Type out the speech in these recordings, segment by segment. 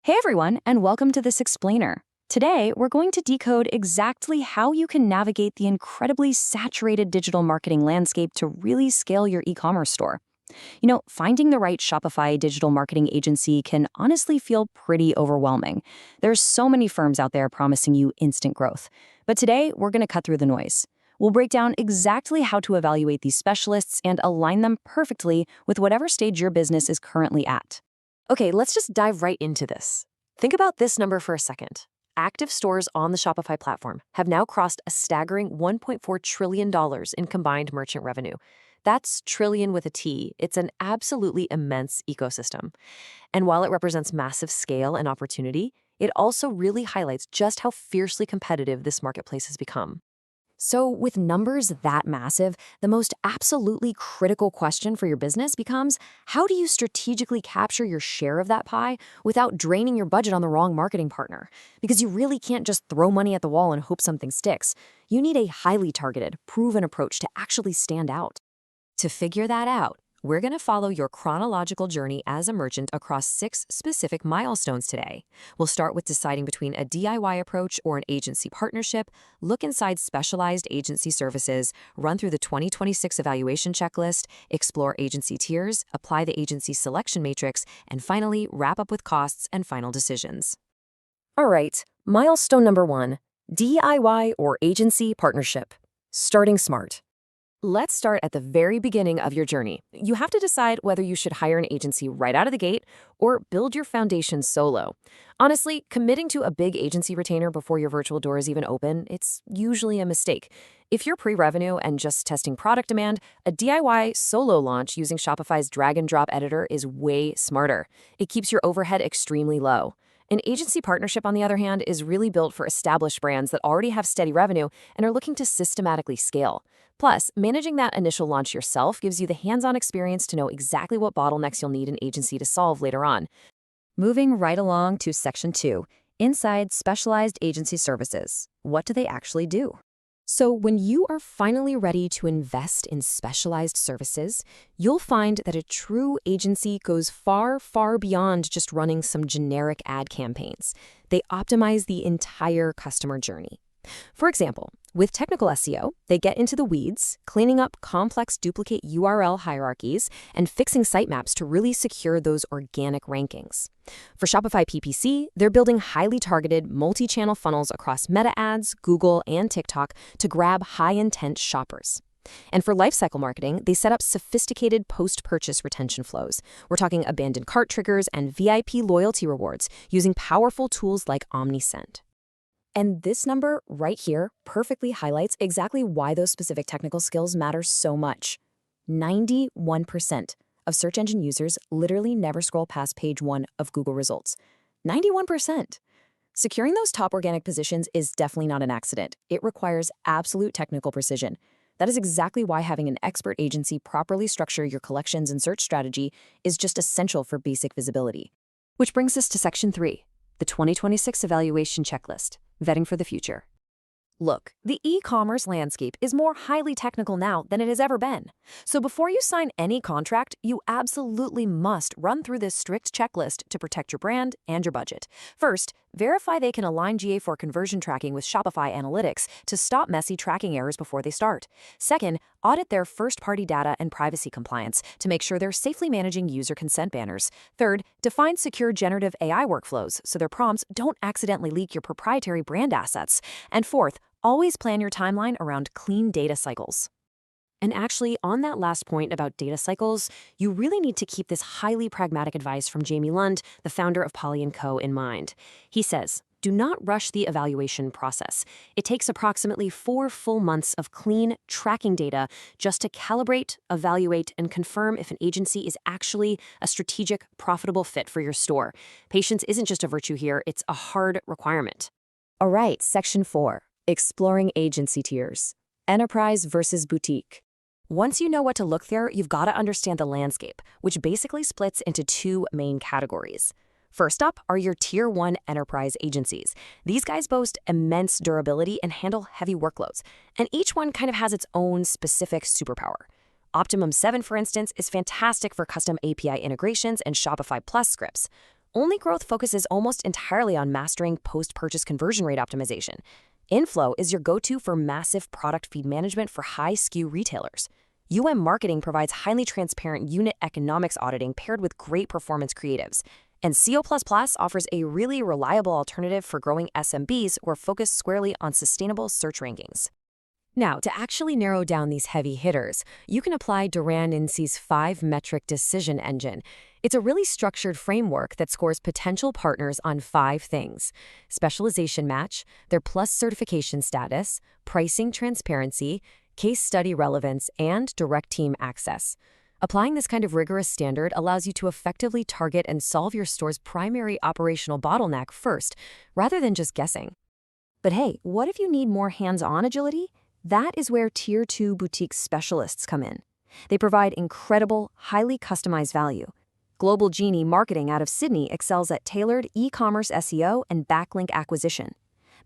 Hey everyone, and welcome to this explainer. Today, we're going to decode exactly how you can navigate the incredibly saturated digital marketing landscape to really scale your e-commerce store. Finding the right Shopify digital marketing agency can honestly feel pretty overwhelming. There's so many firms out there promising you instant growth. But today, we're going to cut through the noise. We'll break down exactly how to evaluate these specialists and align them perfectly with whatever stage your business is currently at. Okay, let's just dive right into this. Think about this number for a second. Active stores on the Shopify platform have now crossed a staggering $1.4 trillion in combined merchant revenue. That's trillion with a T. It's an absolutely immense ecosystem. And while it represents massive scale and opportunity, it also really highlights just how fiercely competitive this marketplace has become. So, with numbers that massive, the most absolutely critical question for your business becomes, how do you strategically capture your share of that pie without draining your budget on the wrong marketing partner? Because you really can't just throw money at the wall and hope something sticks. You need a highly targeted, proven approach to actually stand out. To figure that out, we're going to follow your chronological journey as a merchant across 6 specific milestones today. We'll start with deciding between a DIY approach or an agency partnership, look inside specialized agency services, run through the 2026 evaluation checklist, explore agency tiers, apply the agency selection matrix, and finally wrap up with costs and final decisions. All right, milestone number 1, DIY or agency partnership. Starting smart. Let's start at the very beginning of your journey. You have to decide whether you should hire an agency right out of the gate or build your foundation solo. Honestly, committing to a big agency retainer before your virtual door is even open, it's usually a mistake. If you're pre-revenue and just testing product demand, a DIY solo launch using Shopify's drag-and-drop editor is way smarter. It keeps your overhead extremely low. An agency partnership, on the other hand, is really built for established brands that already have steady revenue and are looking to systematically scale. Plus, managing that initial launch yourself gives you the hands-on experience to know exactly what bottlenecks you'll need an agency to solve later on. Moving right along to Section 2, inside specialized agency services. What do they actually do? So when you are finally ready to invest in specialized services, you'll find that a true agency goes far, far beyond just running some generic ad campaigns. They optimize the entire customer journey. For example, with technical SEO, they get into the weeds, cleaning up complex duplicate URL hierarchies and fixing sitemaps to really secure those organic rankings. For Shopify PPC, they're building highly targeted multi-channel funnels across Meta ads, Google, and TikTok to grab high-intent shoppers. And for lifecycle marketing, they set up sophisticated post-purchase retention flows. We're talking abandoned cart triggers and VIP loyalty rewards using powerful tools like OmniSend. And this number right here perfectly highlights exactly why those specific technical skills matter so much. 91% of search engine users literally never scroll past page 1 of Google results. 91%. Securing those top organic positions is definitely not an accident. It requires absolute technical precision. That is exactly why having an expert agency properly structure your collections and search strategy is just essential for basic visibility. Which brings us to Section 3, the 2026 evaluation checklist. Vetting for the future. Look, the e-commerce landscape is more highly technical now than it has ever been. So before you sign any contract, you absolutely must run through this strict checklist to protect your brand and your budget. First, verify they can align GA4 conversion tracking with Shopify Analytics to stop messy tracking errors before they start. Second, audit their first-party data and privacy compliance to make sure they're safely managing user consent banners. Third, define secure generative AI workflows so their prompts don't accidentally leak your proprietary brand assets. And fourth, always plan your timeline around clean data cycles. And actually, on that last point about data cycles, you really need to keep this highly pragmatic advice from Jamie Lund, the founder of Polly & Co., in mind. He says, do not rush the evaluation process. It takes approximately 4 full months of clean tracking data just to calibrate, evaluate, and confirm if an agency is actually a strategic, profitable fit for your store. Patience isn't just a virtue here, it's a hard requirement. All right, Section 4. Exploring agency tiers. Enterprise versus boutique. Once you know what to look for, you've got to understand the landscape, which basically splits into 2 main categories. First up are your Tier 1 enterprise agencies. These guys boast immense durability and handle heavy workloads, and each one kind of has its own specific superpower. Optimum 7, for instance, is fantastic for custom API integrations and Shopify Plus scripts. Only growth focuses almost entirely on mastering post-purchase conversion rate optimization. Inflow is your go-to for massive product feed management for high SKU retailers. Marketing provides highly transparent unit economics auditing paired with great performance creatives. And CO++ offers a really reliable alternative for growing SMBs who are focused squarely on sustainable search rankings. Now, to actually narrow down these heavy hitters, you can apply Duran Incy's 5-metric decision engine. It's a really structured framework that scores potential partners on 5 things: specialization match, their plus certification status, pricing transparency, case study relevance, and direct team access. Applying this kind of rigorous standard allows you to effectively target and solve your store's primary operational bottleneck first, rather than just guessing. But hey, what if you need more hands-on agility? That is where Tier 2 boutique specialists come in. They provide incredible, highly customized value. Global Genie Marketing out of Sydney excels at tailored e-commerce SEO and backlink acquisition.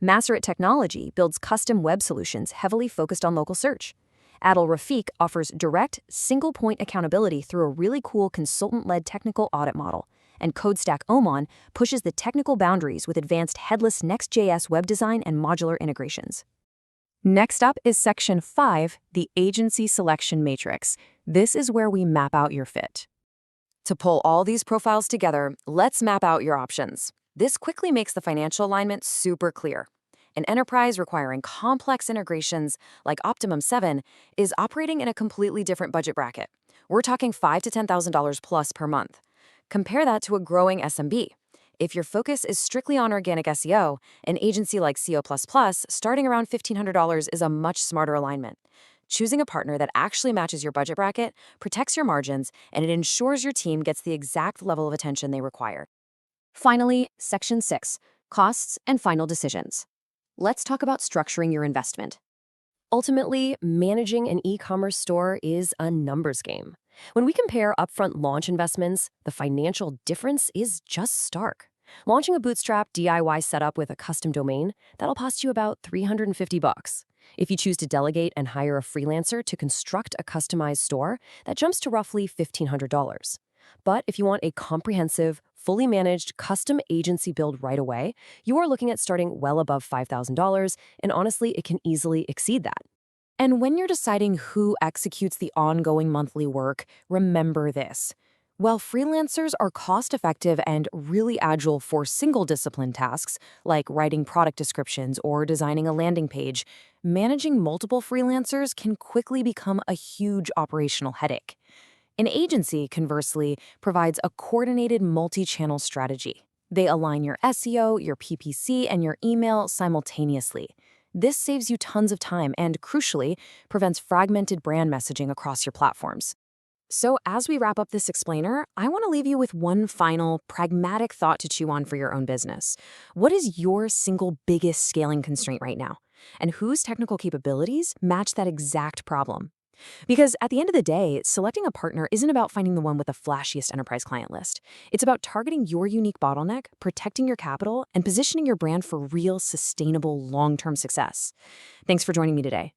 Masseret Technology builds custom web solutions heavily focused on local search. Adil Rafiq offers direct, single-point accountability through a really cool consultant-led technical audit model. And CodeStack Oman pushes the technical boundaries with advanced headless Next.js web design and modular integrations. Next up is Section 5, the Agency Selection Matrix. This is where we map out your fit. To pull all these profiles together, let's map out your options. This quickly makes the financial alignment super clear. An enterprise requiring complex integrations like Optimum 7 is operating in a completely different budget bracket. We're talking $5,000 to $10,000 plus per month. Compare that to a growing SMB. If your focus is strictly on organic SEO, an agency like CO++ starting around $1,500 is a much smarter alignment. Choosing a partner that actually matches your budget bracket protects your margins, and it ensures your team gets the exact level of attention they require. Finally, Section 6, Costs and Final Decisions. Let's talk about structuring your investment. Ultimately, managing an e-commerce store is a numbers game. When we compare upfront launch investments, the financial difference is just stark. Launching a bootstrap DIY setup with a custom domain, that'll cost you about $350. If you choose to delegate and hire a freelancer to construct a customized store, that jumps to roughly $1,500. But if you want a comprehensive, fully managed custom agency build right away, you are looking at starting well above $5,000, and honestly, it can easily exceed that. And when you're deciding who executes the ongoing monthly work, remember this. While freelancers are cost-effective and really agile for single-discipline tasks, like writing product descriptions or designing a landing page, managing multiple freelancers can quickly become a huge operational headache. An agency, conversely, provides a coordinated multi-channel strategy. They align your SEO, your PPC, and your email simultaneously. This saves you tons of time and, crucially, prevents fragmented brand messaging across your platforms. So as we wrap up this explainer, I want to leave you with one final, pragmatic thought to chew on for your own business. What is your single biggest scaling constraint right now? And whose technical capabilities match that exact problem? Because at the end of the day, selecting a partner isn't about finding the one with the flashiest enterprise client list. It's about targeting your unique bottleneck, protecting your capital, and positioning your brand for real, sustainable, long-term success. Thanks for joining me today.